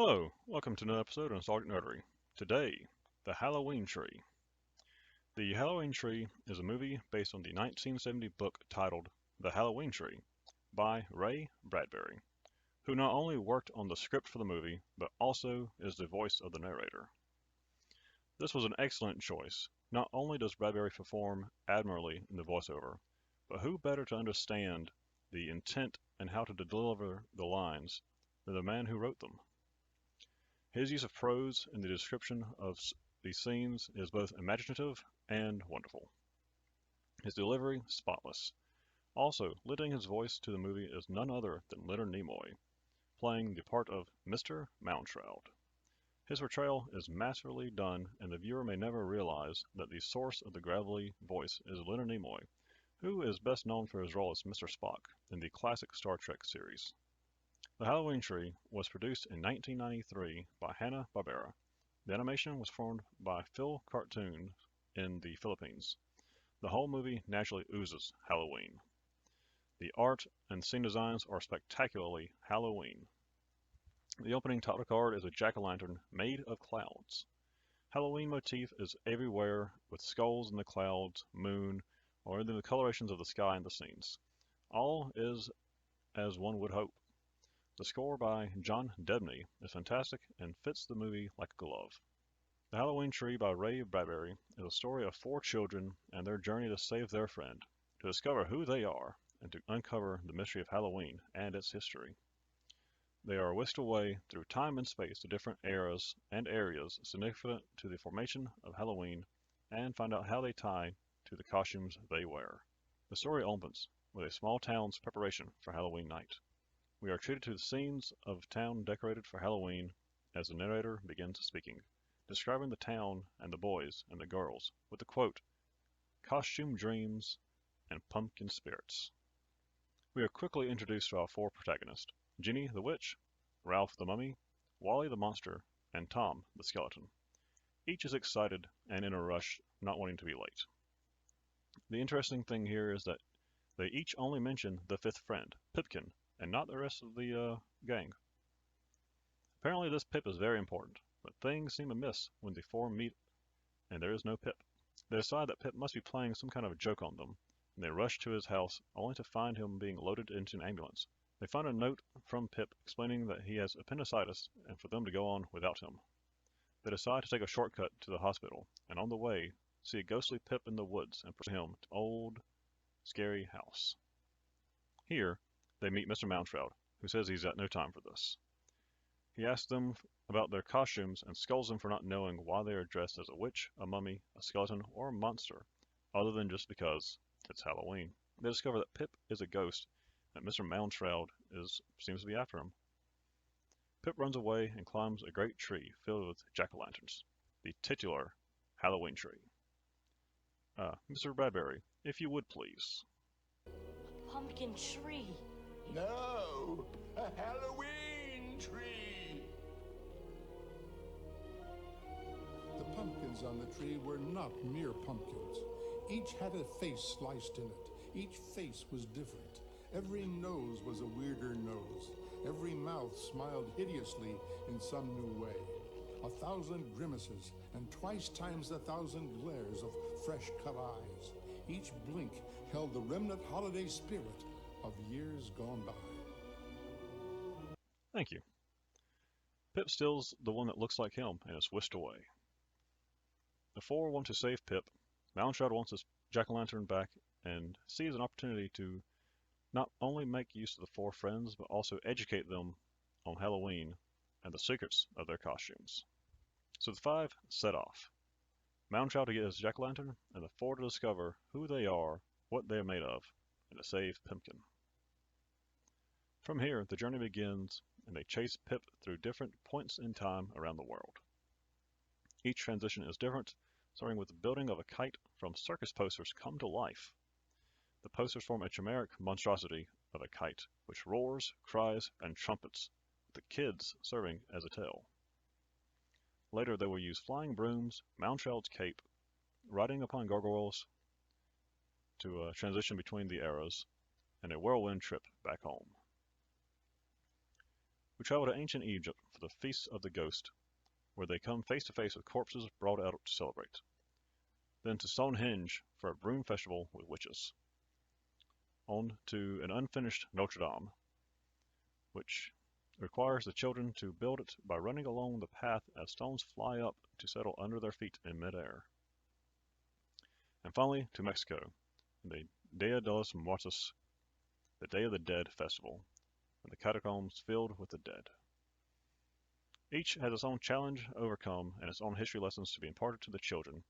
Hello, welcome to another episode of Nostalgic Nerdery. Today, The Halloween Tree. The Halloween Tree is a movie based on the 1970 book titled The Halloween Tree by Ray Bradbury, who not only worked on the script for the movie, but also is the voice of the narrator. This was an excellent choice. Not only does Bradbury perform admirably in the voiceover, but who better to understand the intent and how to deliver the lines than the man who wrote them? His use of prose in the description of the scenes is both imaginative and wonderful. His delivery, spotless. Also, lending his voice to the movie is none other than Leonard Nimoy, playing the part of Mr. Moundshroud. His portrayal is masterfully done, and the viewer may never realize that the source of the gravelly voice is Leonard Nimoy, who is best known for his role as Mr. Spock in the classic Star Trek series. The Halloween Tree was produced in 1993 by Hanna-Barbera. The animation was formed by fil-cartoons in the Philippines. The whole movie naturally oozes Halloween. The art and scene designs are spectacularly Halloween. The opening title card is a jack-o'-lantern made of clouds. Halloween motif is everywhere, with skulls in the clouds, moon, or in the colorations of the sky and the scenes. All is as one would hope. The score by John Debney is fantastic and fits the movie like a glove. The Halloween Tree by Ray Bradbury is a story of four children and their journey to save their friend, to discover who they are, and to uncover the mystery of Halloween and its history. They are whisked away through time and space to different eras and areas significant to the formation of Halloween and find out how they tie to the costumes they wear. The story opens with a small town's preparation for Halloween night. We are treated to the scenes of town decorated for Halloween as the narrator begins speaking, describing the town and the boys and the girls with the quote, "costume dreams and pumpkin spirits." We are quickly introduced to our four protagonists, Ginny the witch, Ralph the mummy, Wally the monster, and Tom the skeleton. Each is excited and in a rush, not wanting to be late. The interesting thing here is that they each only mention the fifth friend, Pipkin, and not the rest of the gang. Apparently this Pip is very important, but things seem amiss when the four meet and there is no Pip. They decide that Pip must be playing some kind of a joke on them, and they rush to his house only to find him being loaded into an ambulance. They find a note from Pip explaining that he has appendicitis and for them to go on without him. They decide to take a shortcut to the hospital, and on the way, see a ghostly Pip in the woods and pursue him to an old, scary house. Here, they meet Mr. Moundshroud, who says he's got no time for this. He asks them about their costumes and scolds them for not knowing why they are dressed as a witch, a mummy, a skeleton, or a monster, other than just because it's Halloween. They discover that Pip is a ghost and that Mr. Moundshroud seems to be after him. Pip runs away and climbs a great tree filled with jack-o'-lanterns, the titular Halloween tree. Mr. Bradbury, if you would please. Pumpkin tree. No, a Halloween tree. The pumpkins on the tree were not mere pumpkins. Each had a face sliced in it. Each face was different. Every nose was a weirder nose. Every mouth smiled hideously in some new way. 1,000 grimaces and twice times 1,000 glares of fresh-cut eyes. Each blink held the remnant holiday spirit of years gone by. Thank you. Pip steals the one that looks like him and is whisked away. The four want to save Pip. Moundshroud wants his jack-o'-lantern back and sees an opportunity to not only make use of the four friends, but also educate them on Halloween and the secrets of their costumes. So the five set off. Moundshroud to get his jack-o'-lantern, and the four to discover who they are, what they are made of, and to save Pumpkin. From here, the journey begins, and they chase Pip through different points in time around the world. Each transition is different, starting with the building of a kite from circus posters come to life. The posters form a chimeric monstrosity of a kite, which roars, cries, and trumpets, with the kids serving as a tail. Later they will use flying brooms, Moundshroud's cape, riding upon gargoyles to transition between the eras, and a whirlwind trip back home. We travel to ancient Egypt for the Feast of the Ghost, where they come face to face with corpses brought out to celebrate. Then to Stonehenge for a broom festival with witches. On to an unfinished Notre Dame, which requires the children to build it by running along the path as stones fly up to settle under their feet in midair. And finally to Mexico, the Dia de los Muertos, the Day of the Dead festival, and the catacombs filled with the dead. Each has its own challenge to overcome and its own history lessons to be imparted to the children,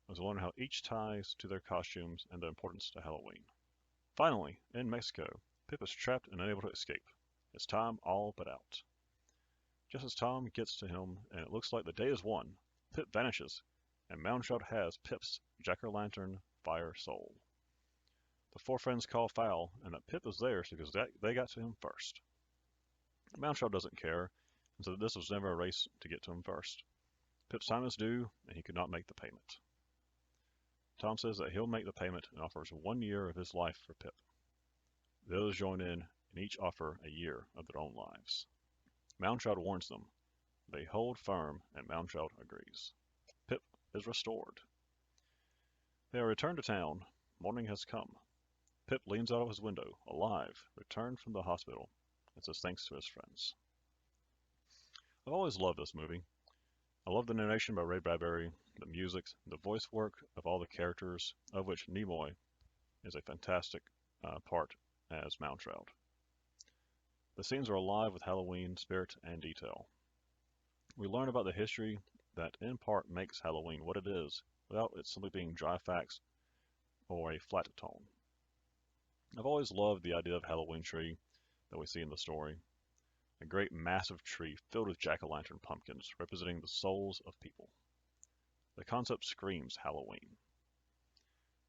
as we learn how each ties to their costumes and their importance to Halloween. Finally, in Mexico, Pip is trapped and unable to escape. His time all but out. Just as Tom gets to him and it looks like the day is won, Pip vanishes, and Moundshroud has Pip's jack-o'-lantern fire soul. The four friends call foul, and that Pip is theirs because they got to him first. Moundshroud doesn't care, and so this was never a race to get to him first. Pip's time is due, and he could not make the payment. Tom says that he'll make the payment and offers 1 year of his life for Pip. The others join in, and each offer a year of their own lives. Moundshroud warns them. They hold firm, and Moundshroud agrees. Pip is restored. They are returned to town. Morning has come. Pip leans out of his window, alive, returned from the hospital, and says thanks to his friends. I've always loved this movie. I love the narration by Ray Bradbury, the music, the voice work of all the characters, of which Nimoy is a fantastic part as Moundshroud. The scenes are alive with Halloween spirit and detail. We learn about the history that in part makes Halloween what it is, without it simply being dry facts or a flat tone. I've always loved the idea of Halloween tree that we see in the story. A great massive tree filled with jack-o'-lantern pumpkins representing the souls of people. The concept screams Halloween.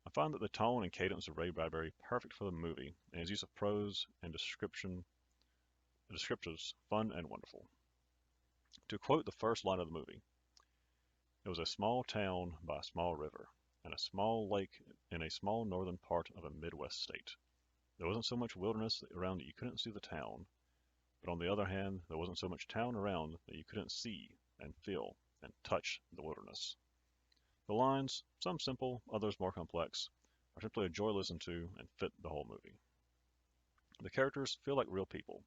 I find that the tone and cadence of Ray Bradbury perfect for the movie, and his use of prose and descriptives fun and wonderful. To quote the first line of the movie, it was a small town by a small river, and a small lake in a small northern part of a Midwest state. There wasn't so much wilderness around that you couldn't see the town, but on the other hand, there wasn't so much town around that you couldn't see and feel and touch the wilderness. The lines, some simple, others more complex, are simply a joy to listen to and fit the whole movie. The characters feel like real people,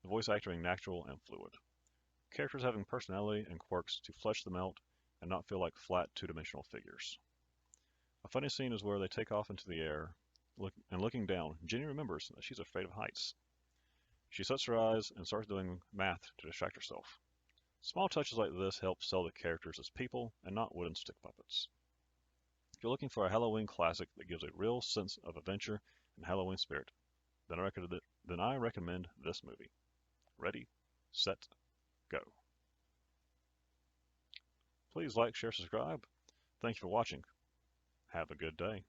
the voice acting natural and fluid. Characters having personality and quirks to flesh them out and not feel like flat two-dimensional figures. A funny scene is where they take off into the air, looking down, Jenny remembers that she's afraid of heights. She shuts her eyes and starts doing math to distract herself. Small touches like this help sell the characters as people and not wooden stick puppets. If you're looking for a Halloween classic that gives a real sense of adventure and Halloween spirit, then I recommend this movie. Ready, set, go. Please like, share, subscribe. Thank you for watching. Have a good day.